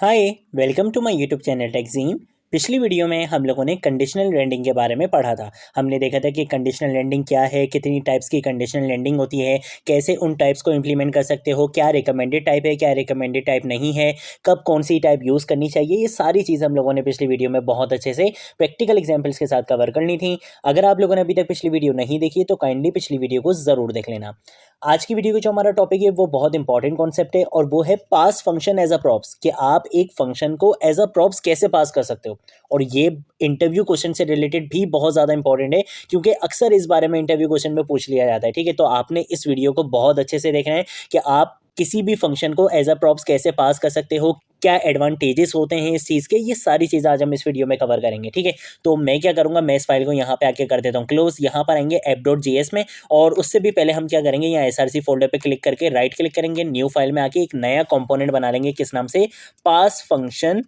Hi. Welcome to my YouTube channel टेक्जीम। पिछली video में हम लोगों ने कंडीशनल लैंडिंग के बारे में पढ़ा था। हमने देखा था कि कंडीशनल लैंडिंग क्या है, कितनी टाइप्स की कंडीशनल लैंडिंग होती है, कैसे उन टाइप्स को इंप्लीमेंट कर सकते हो, क्या रिकमेंडेड टाइप है, क्या रिकमेंडेड टाइप नहीं है, कब कौन सी टाइप यूज़ करनी चाहिए। ये सारी चीज़ हम लोगों ने पिछली वीडियो में बहुत अच्छे से प्रैक्टिकल एग्जाम्पल्स के साथ कवर करनी थी। अगर आप लोगों ने अभी तक पिछली वीडियो नहीं देखी तो काइंडली पिछली वीडियो को ज़रूर देख लेना। आज की वीडियो का जो हमारा टॉपिक है वो बहुत इंपॉर्टेंट कॉन्सेप्ट है और वो है पास फंक्शन एज अ प्रॉप्स, कि आप एक फंक्शन को एज अ प्रॉप्स कैसे पास कर सकते हो। और ये इंटरव्यू क्वेश्चन से रिलेटेड भी बहुत ज़्यादा इंपॉर्टेंट है, क्योंकि अक्सर इस बारे में इंटरव्यू क्वेश्चन में पूछ लिया जाता है। ठीक है, तो आपने इस वीडियो को बहुत अच्छे से देखना है कि आप किसी भी फंक्शन को एज अ प्रॉप्स कैसे पास कर सकते हो, क्या एडवांटेजेस होते हैं इस चीज़ के। ये सारी चीज़ आज हम इस वीडियो में कवर करेंगे। ठीक है, तो मैं क्या करूँगा, मैं इस फाइल को यहाँ पे आके कर देता हूँ क्लोज। यहाँ पर आएंगे app.js में, और उससे भी पहले हम क्या करेंगे, यहाँ src फोल्डर पे क्लिक करके राइट क्लिक करेंगे, न्यू फाइल में आके एक नया कंपोनेंट बना लेंगे। किस नाम से? पास फंक्शन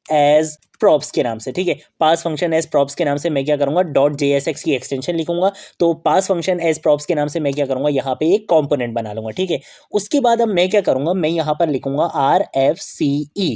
एज प्रॉप्स के नाम से। ठीक है, पास फंक्शन एज प्रॉप्स के नाम से मैं क्या करूंगा, .jsx की एक्सटेंशन लिखूंगा। तो पास फंक्शन एज प्रॉप्स के नाम से मैं क्या करूंगा, यहाँ पे एक कंपोनेंट बना लूंगा। ठीक है, उसके बाद अब मैं क्या करूंगा, मैं यहाँ पर लिखूंगा RFCE।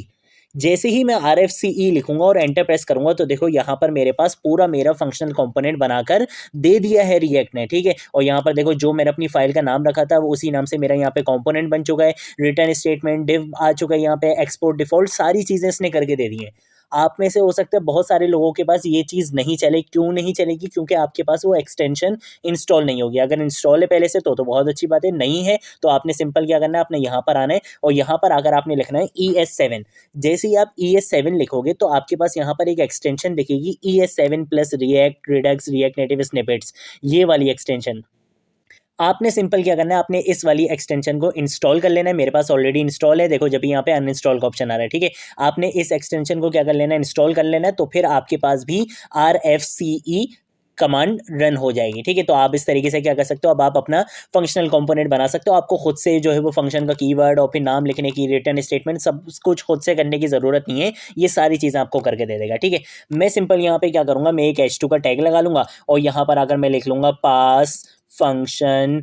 जैसे ही मैं RFCE लिखूंगा और एंटर प्रेस करूंगा तो देखो यहाँ पर मेरे पास पूरा मेरा फंक्शनल कंपोनेंट बनाकर दे दिया है रिएक्ट ने। ठीक है, और यहाँ पर देखो जो मैंने अपनी फाइल का नाम रखा था वो उसी नाम से मेरा यहाँ पे कंपोनेंट बन चुका है। रिटर्न स्टेटमेंट, डिव आ चुका है, यहाँ पे एक्सपोर्ट डिफॉल्ट, सारी चीज़ें इसने करके दे दी हैं। आप में से हो सकता है बहुत सारे लोगों के पास ये चीज़ नहीं चले। क्यों नहीं चलेगी? क्योंकि आपके पास वो एक्सटेंशन इंस्टॉल नहीं होगी। अगर इंस्टॉल है पहले से तो बहुत अच्छी बात है, नहीं है तो आपने सिंपल क्या करना है, आपने यहाँ पर आना है और यहाँ पर आकर आपने लिखना है ES7। जैसे ही आप ES7 लिखोगे तो आपके पास यहाँ पर एक एक्सटेंशन दिखेगी, ES7 plus react Redux react native snippets, ये वाली एक्सटेंशन। आपने सिंपल क्या करना है, आपने इस वाली एक्सटेंशन को इंस्टॉल कर लेना है। मेरे पास ऑलरेडी इंस्टॉल है, देखो जब यहाँ पे अनइंस्टॉल का ऑप्शन आ रहा है। ठीक है, आपने इस एक्सटेंशन को क्या कर लेना है, इंस्टॉल कर लेना है। तो फिर आपके पास भी RFCE कमांड रन हो जाएगी। ठीक है, तो आप इस तरीके से क्या कर सकते हो, अब आप अपना फंक्शनल कंपोनेंट बना सकते हो। आपको खुद से जो है वो फंक्शन का कीवर्ड और फिर नाम लिखने की, रिटर्न स्टेटमेंट, सब कुछ खुद से करने की ज़रूरत नहीं है। ये सारी चीज़ें आपको करके दे देगा। ठीक है, मैं सिंपल यहाँ पे क्या करूँगा, मैं एक H2 का टैग लगा लूँगा और यहाँ पर आकर मैं लिख लूँगा पास फंक्शन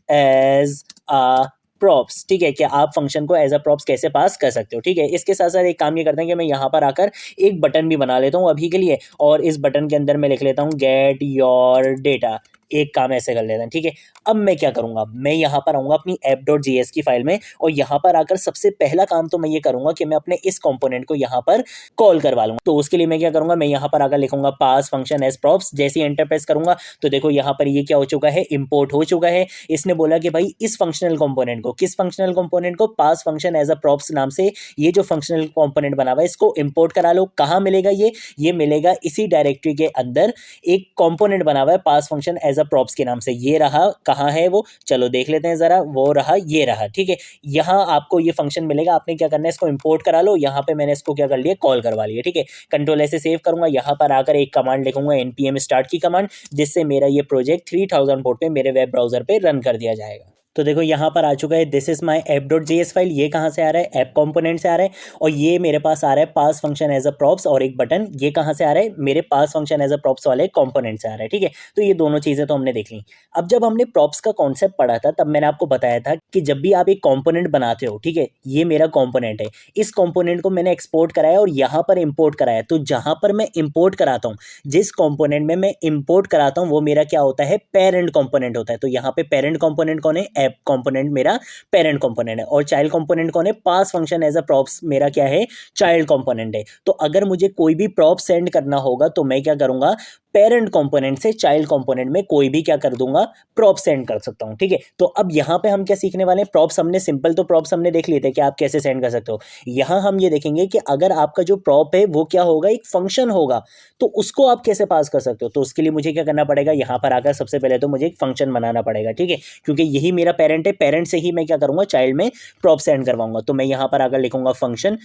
एज अ प्रॉप्स। ठीक है, कि आप फंक्शन को एज अ प्रॉप्स कैसे पास कर सकते हो। ठीक है, इसके साथ साथ एक काम ये करते हैं कि मैं यहाँ पर आकर एक बटन भी बना लेता हूँ अभी के लिए, और इस बटन के अंदर मैं लिख लेता हूँ गेट योर डेटा। एक काम ऐसे कर लेते हैं। ठीक है, अब मैं क्या करूँगा, मैं यहाँ पर आऊँगा अपनी app.js की फाइल में, और यहाँ पर आकर सबसे पहला काम तो मैं ये करूँगा कि मैं अपने इस कंपोनेंट को यहाँ पर कॉल करवा लूँगा। तो उसके लिए मैं क्या करूँगा, मैं यहाँ पर आकर लिखूंगा पास फंक्शन एज प्रॉप्स। जैसे ही एंटर प्रेस करूँगा तो देखो यहाँ पर ये क्या हो चुका है, इंपोर्ट हो चुका है। इसने बोला कि भाई इस फंक्शनल कंपोनेंट को, किस फंक्शनल कंपोनेंट को, पास फंक्शन एज अ प्रॉप्स नाम से ये जो फंक्शनल कंपोनेंट बना हुआ है इसको इंपोर्ट करा लो। कहाँ मिलेगा ये मिलेगा इसी डायरेक्टरी के अंदर। एक कंपोनेंट बना हुआ है पास फंक्शन एज अ प्रॉप्स के नाम से, ये रहा। कहाँ है वो, चलो देख लेते हैं जरा, वो रहा, ये रहा। ठीक है, यहाँ आपको ये फंक्शन मिलेगा। आपने क्या करना है, इसको इंपोर्ट करा लो। यहाँ पे मैंने इसको क्या कर लिया, कॉल करवा लिया। ठीक है, कंट्रोल ऐसे सेव करूंगा, यहाँ पर आकर एक कमांड लिखूंगा npm स्टार्ट की कमांड, जिससे मेरा ये प्रोजेक्ट 3000 पोर्ट पे मेरे वेब ब्राउजर पे रन कर दिया जाएगा। तो देखो यहाँ पर आ चुका है, this is my app.js file. ये कहाँ से आ रहा है, ऐप कंपोनेंट से आ रहा है। और ये मेरे पास आ रहा है पास फंक्शन एज अ प्रॉप्स, और एक बटन ये कहाँ से आ रहा है, मेरे पास फंक्शन एज अ प्रॉप्स वाले कंपोनेंट से आ रहा है। ठीक है, तो ये दोनों चीज़ें तो हमने देख ली। अब जब हमने प्रॉप्स का कॉन्सेप्ट पढ़ा था तब मैंने आपको बताया था कि जब भी आप एक कॉम्पोनेंट बनाते हो, ठीक है, ये मेरा कॉम्पोनेंट है, इस कॉम्पोनेंट को मैंने एक्सपोर्ट कराया और यहाँ पर इम्पोर्ट कराया। तो जहाँ पर मैं इम्पोर्ट कराता हूँ, जिस कंपोनेंट में मैं इंपोर्ट कराता हूँ, वो मेरा क्या होता है, पेरेंट कंपोनेंट होता है। तो यहाँ पे पेरेंट कंपोनेंट कौन है, ऐप कंपोनेंट मेरा पेरेंट कंपोनेंट है। और चाइल्ड कंपोनेंट कौन है, पास फंक्शन एज अ प्रॉप्स मेरा क्या है, चाइल्ड कंपोनेंट है। तो अगर मुझे कोई भी प्रॉप सेंड करना होगा तो मैं क्या करूंगा, पेरेंट कंपोनेंट से चाइल्ड कंपोनेंट में कोई भी क्या कर दूंगा, प्रॉप सेंड कर सकता हूं। ठीक है, तो अब यहाँ पे हम क्या सीखने वाले हैं, प्रॉप्स हमने सिंपल तो प्रॉप्स हमने देख लिए थे कि आप कैसे सेंड कर सकते हो। यहाँ हम ये देखेंगे कि अगर आपका जो प्रॉप है वो क्या होगा, एक फंक्शन होगा, तो उसको आप कैसे पास कर सकते हो। तो उसके लिए मुझे क्या करना पड़ेगा, यहाँ पर आकर सबसे पहले तो मुझे एक फंक्शन बनाना पड़ेगा। ठीक है, क्योंकि यही मेरा पेरेंट है, पेरेंट से ही मैं क्या करूंगा, चाइल्ड में प्रॉप सेंड करवाऊंगा। तो मैं यहाँ पर आकर लिखूंगा फंक्शन,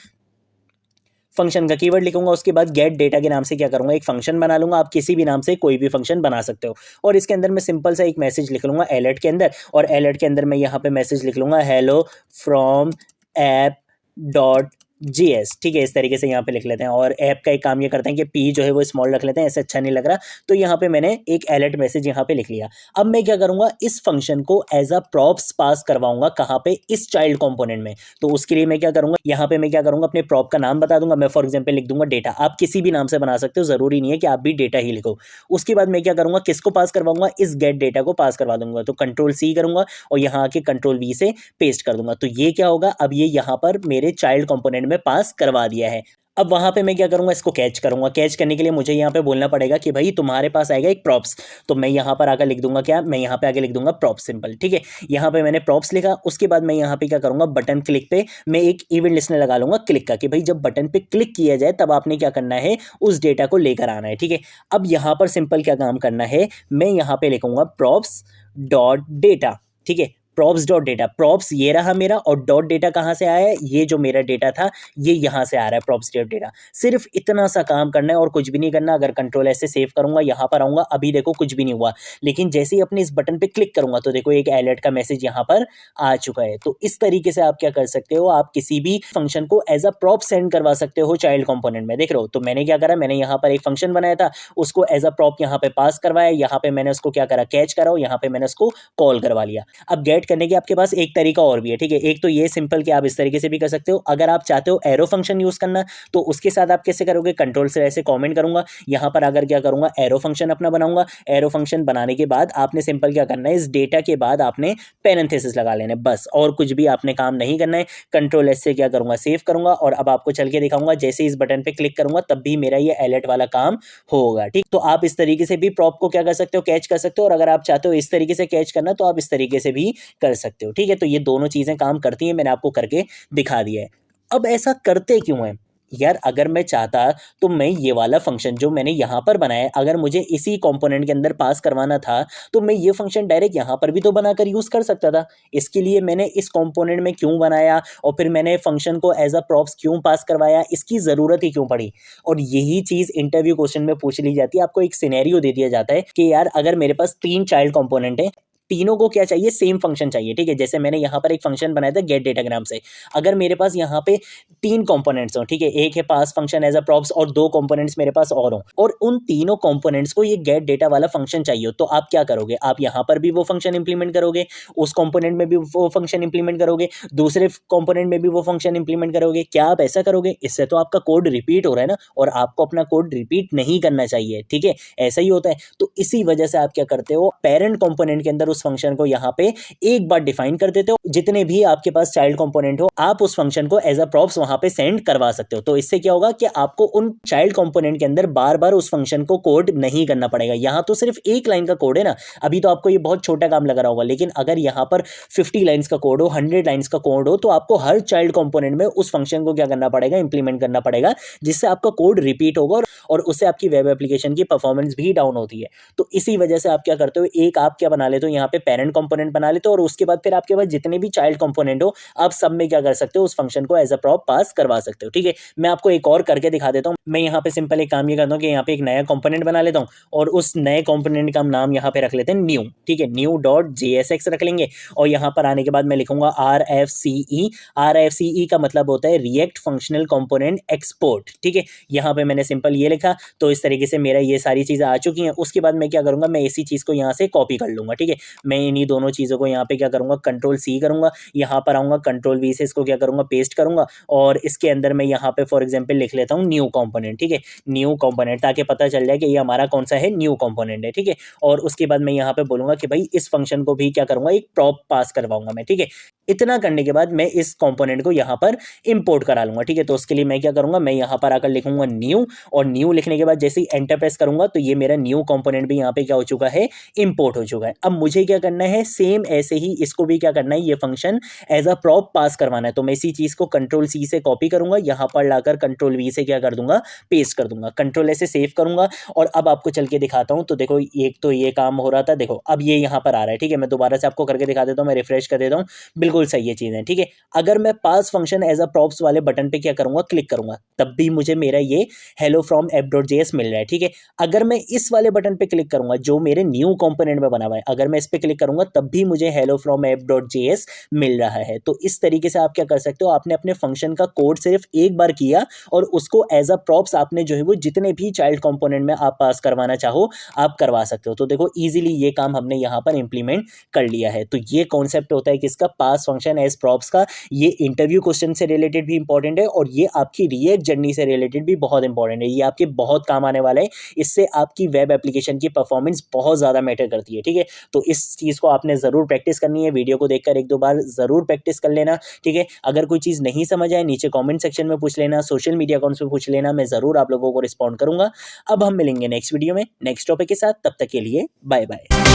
फंक्शन का कीवर्ड लिखूंगा, उसके बाद गेट डेटा के नाम से क्या करूंगा, एक फंक्शन बना लूंगा। आप किसी भी नाम से कोई भी फंक्शन बना सकते हो। और इसके अंदर मैं सिंपल सा एक मैसेज लिख लूंगा अलर्ट के अंदर, और अलर्ट के अंदर मैं यहाँ पे मैसेज लिख लूंगा hello from app dot GS, ठीक है, इस तरीके से यहाँ पे लिख लेते हैं। और ऐप का एक काम ये करते हैं कि P जो है वो स्मॉल रख लेते हैं, ऐसे अच्छा नहीं लग रहा, तो यहाँ पे मैंने एक अलर्ट मैसेज यहाँ पे लिख लिया। अब मैं क्या करूँगा, इस फंक्शन को एज अ प्रॉप्स पास करवाऊंगा, कहाँ पे, इस चाइल्ड कंपोनेंट में। तो उसके लिए मैं क्या करूँगा, यहाँ पे मैं क्या करूँगा, अपने प्रॉप का नाम बता दूंगा। मैं फॉर एग्जाम्पल लिख दूंगा डेटा, आप किसी भी नाम से बना सकते हो, जरूरी नहीं है कि आप भी डेटा ही लिखो। उसके बाद मैं क्या करूँगा, किसको पास करवाऊंगा, इस गेट डेटा को पास करवा दूंगा। तो कंट्रोल C करूँगा और यहाँ आके कंट्रोल V से पेस्ट कर दूंगा। तो ये क्या होगा, अब ये यहाँ पर मेरे चाइल्ड कंपोनेंट में पास करवा दिया है। अब वहां पे मैं क्या करूंगा, इसको कैच करूंगा। कैच करने के लिए मुझे यहाँ पे बोलना पड़ेगा कि भाई तुम्हारे पास आएगा एक प्रॉप्स। तो मैं यहाँ पर आकर लिख दूंगा क्या, मैं यहाँ पे आगे लिख दूंगा प्रॉप्स, सिंपल, ठीक है। यहाँ पे मैंने प्रॉप्स लिखा। उसके बाद मैं यहाँ पे क्या करूंगा, बटन क्लिक पे मैं एक इवेंट लिस्टनर लगा लूंगा क्लिक का, कि भाई जब बटन पे क्लिक किया जाए तब आपने क्या करना है, उस डेटा को लेकर आना है, ठीक है। अब यहाँ पर सिंपल क्या काम करना है, मैं यहाँ पे लिखूंगा प्रॉप्स डॉट डेटा, ठीक है। प्रॉप्स डॉट डेटा, प्रॉप्स ये रहा मेरा, और डॉट डेटा कहाँ से आया है, ये जो मेरा डेटा था ये यहाँ से आ रहा है, प्रॉप्स डॉट डेटा। सिर्फ इतना सा काम करना है और कुछ भी नहीं करना। अगर कंट्रोल ऐसे सेव करूंगा, यहाँ पर आऊंगा, अभी देखो कुछ भी नहीं हुआ, लेकिन जैसे ही अपने इस बटन पे क्लिक करूंगा तो देखो एक अलर्ट का मैसेज यहाँ पर आ चुका है। तो इस तरीके से आप क्या कर सकते हो, आप किसी भी फंक्शन को एज अ प्रॉप सेंड करवा सकते हो चाइल्ड कंपोनेंट में। देख रहे हो, तो मैंने क्या करा, मैंने यहाँ पर एक फंक्शन बनाया था, उसको एज अ प्रॉप यहाँ पे पास करवाया, यहाँ पे मैंने उसको क्या करा, कैच करा, और यहाँ पे मैंने उसको कॉल करवा लिया। अब गेट करने के आपके पास एक तरीका और भी है, ठीक है। एक तो ये सिंपल कि आप इस तरीके से भी कर सकते हो। अगर आप चाहते हो एरो फंक्शन यूज करना, तो उसके साथ आप कैसे करोगे, कंट्रोल से ऐसे कमेंट करूंगा, यहाँ पर आकर क्या करूंगा, एरो फंक्शन अपना बनाऊंगा। एरो फंक्शन बनाने के बाद आपने सिंपल क्या करना है, इस डेटा के बाद आपने पैरेंथेसिस लगा लेना है, बस, और कुछ भी आपने काम नहीं करना है। कंट्रोल S से क्या करूंगा, सेव करूंगा, और अब आपको चल के दिखाऊंगा, जैसे इस बटन पे क्लिक करूंगा तब भी मेरा ये अलर्ट वाला काम होगा, ठीक। तो आप इस तरीके से भी प्रॉप को क्या कर सकते हो, कैच कर सकते हो। और अगर आप चाहते हो इस तरीके से कैच करना, तो आप इस तरीके से भी कर सकते हो, ठीक है। तो ये दोनों चीजें काम करती हैं, मैंने आपको करके दिखा दिया है। अब ऐसा करते क्यों है यार, अगर मैं चाहता तो मैं ये वाला फंक्शन जो मैंने यहाँ पर बनाया है, अगर मुझे इसी कंपोनेंट के अंदर पास करवाना था, तो मैं ये फंक्शन डायरेक्ट यहाँ पर भी तो बनाकर यूज कर सकता था। इसके लिए मैंने इस कंपोनेंट में क्यों बनाया, और फिर मैंने फंक्शन को एज अ प्रॉप्स क्यों पास करवाया, इसकी जरूरत ही क्यों पड़ी। और यही चीज इंटरव्यू क्वेश्चन में पूछ ली जाती है। आपको एक सिनेरियो दे दिया जाता है कि यार अगर मेरे पास 3 चाइल्ड कंपोनेंट है, तीनों को क्या चाहिए, सेम फंक्शन चाहिए, ठीक है। जैसे मैंने यहाँ पर एक फंक्शन बनाया था गेट डेटाग्राम से। अगर मेरे पास यहाँ पे 3 कंपोनेंट्स हो, ठीक है, एक है पास फंक्शन एज अ प्रॉप्स, और 2 कंपोनेंट्स मेरे पास और हो, और उन तीनों कंपोनेंट्स को ये गेट डेटा वाला फंक्शन चाहिए, तो आप क्या करोगे, आप यहाँ पर भी वो फंक्शन इंप्लीमेंट करोगे, उस कंपोनेंट में भी वो फंक्शन इंप्लीमेंट करोगे, दूसरे कंपोनेंट में भी वो फंक्शन इंप्लीमेंट करोगे। क्या आप ऐसा करोगे, इससे तो आपका कोड रिपीट हो रहा है ना, और आपको अपना कोड रिपीट नहीं करना चाहिए, ठीक है। ऐसा ही होता है। तो इसी वजह से आप क्या करते हो, पेरेंट कंपोनेंट के अंदर उस फंक्शन को यहाँ पे एक बार डिफाइन कर देते हो, जितने भी आपके पास चाइल्ड कंपोनेंट हो, आप उस फंक्शन को एज अ प्रॉप्स वहां पे सेंड करवा सकते हो। तो इससे क्या होगा कि आपको उन चाइल्ड कंपोनेंट के अंदर बार बार उस फंक्शन को कोड नहीं करना पड़ेगा। यहाँ तो सिर्फ एक लाइन का कोड है ना, अभी तो आपको ये बहुत छोटा काम लग रहा होगा, लेकिन अगर यहाँ पर 50 लाइन्स का कोड हो, 100 लाइन्स का कोड हो, तो आपको हर चाइल्ड कंपोनेंट में उस फंक्शन को क्या करना पड़ेगा, इंप्लीमेंट करना पड़ेगा, जिससे आपका कोड रिपीट होगा, और उससे आपकी वेब एप्लीकेशन की परफॉर्मेंस भी डाउन होती है। तो इसी वजह से आप क्या करते हो, एक आप क्या बना लेते हो, यहाँ पे पेरेंट कंपोनेंट बना लेते हो, और उसके बाद फिर आपके पास जितने भी चाइल्ड कंपोनेंट हो, आप सब में क्या कर सकते हो, उस फंक्शन को एज अ प्रॉप पास करवा सकते हो, ठीक है। मैं आपको एक और करके दिखा देता हूँ। मैं यहाँ पे सिंपल एक काम ये करता हूँ कि यहाँ पे एक नया कंपोनेंट बना लेता हूँ, और उस नए कंपोनेंट का नाम यहाँ पे रख लेते हैं न्यू, ठीक है, न्यू डॉट JSX रख लेंगे। और यहाँ पर आने के बाद मैं लिखूंगा RFCE। RFCE का मतलब होता है रिएक्ट फंक्शनल कंपोनेंट एक्सपोर्ट, ठीक है। यहाँ पे मैंने सिंपल ये लिखा। तो इस तरीके से मेरा ये सारी चीजें आ चुकी हैं। उसके बाद मैं क्या करूंगा, मैं इसी चीज को यहाँ से कॉपी कर लूंगा, ठीक है। मैं इन्हीं दोनों चीजों को यहाँ पे क्या करूंगा, कंट्रोल C करूंगा, यहाँ पर आऊंगा, कंट्रोल V से इसको क्या करूंगा, पेस्ट करूंगा, और इसके अंदर मैं यहाँ पे फॉर एग्जाम्पल लिख लेता हूँ न्यू कंपोनेंट, ठीक है, न्यू कंपोनेंट, ताकि पता चल जाए कि ये हमारा कौन सा है, न्यू कंपोनेंट है, ठीक है। और उसके बाद मैं यहाँ पे बोलूंगा कि भाई इस फंक्शन को भी क्या करूंगा, एक प्रॉप पास करवाऊंगा मैं, ठीक है। इतना करने के बाद मैं इस कंपोनेंट को यहाँ पर इंपोर्ट करा लूंगा, ठीक है। तो उसके लिए मैं क्या करूंगा, मैं यहाँ पर आकर लिखूंगा न्यू, और न्यू लिखने के बाद जैसे ही एंटर प्रेस करूंगा, तो ये मेरा न्यू कंपोनेंट भी यहाँ पे क्या हो चुका है, इंपोर्ट हो चुका है। अब मुझे क्या करना है, सेम ऐसे ही इसको भी क्या करना है, ये फंक्शन एज अ प्रॉप पास करवाना है। तो मैं इसी चीज को कंट्रोल C से कॉपी करूंगा, यहाँ पर लाकर कंट्रोल V से क्या कर दूंगा, पेस्ट कर दूंगा, कंट्रोल S से सेव करूंगा। और अब आपको चल के दिखाता हूँ। तो देखो, एक तो ये काम हो रहा था, देखो अब ये यहाँ पर आ रहा है, ठीक है। मैं दोबारा से आपको करके दिखा देता हूँ, मैं रिफ्रेश कर देता हूँ, बिल्कुल सही है चीजें, ठीक है। अगर मैं पास फंक्शन एज अ प्रॉप्स वाले बटन पे क्या करूंगा, क्लिक करूंगा, तब भी मुझे मेरा ये हेलो फ्रॉम app.js मिल रहा है, ठीक है। अगर मैं इस वाले बटन पे क्लिक करूंगा जो मेरे न्यू कंपोनेंट में बना हुआ है, अगर मैं इस पे क्लिक करूँगा तब भी मुझे hello from app.js मिल रहा है। तो इस तरीके से आप क्या कर सकते हो, आपने अपने फंक्शन का कोड सिर्फ एक बार किया और उसको एज अ प्रॉप्स आपने जो है वो जितने भी चाइल्ड कंपोनेंट में आप पास करवाना चाहो आप करवा सकते हो। तो देखो इजीली ये काम हमने यहाँ पर इंप्लीमेंट कर लिया है। तो ये कॉन्सेप्ट होता है किसका, पास फंक्शन एज प्रॉप्स का। ये इंटरव्यू क्वेश्चन से रिलेटेड भी इंपॉर्टेंट है और ये आपकी रिएक्ट जर्नी से रिलेटेड भी बहुत इंपॉर्टेंट है। ये आपके बहुत काम आने वाला है, इससे आपकी वेब एप्लीकेशन की परफॉर्मेंस बहुत ज़्यादा मैटर करती है। ठीक है, तो इस चीज़ को आपने ज़रूर प्रैक्टिस करनी है। वीडियो को देखकर एक दो बार ज़रूर प्रैक्टिस कर लेना। ठीक है, अगर कोई चीज़ नहीं समझ आए नीचे कमेंट सेक्शन में पूछ लेना, सोशल मीडिया अकाउंट्स पे पूछ लेना, मैं ज़रूर आप लोगों को रिस्पॉन्ड करूंगा। अब हम मिलेंगे नेक्स्ट वीडियो में नेक्स्ट टॉपिक के साथ, तब तक के लिए बाय बाय।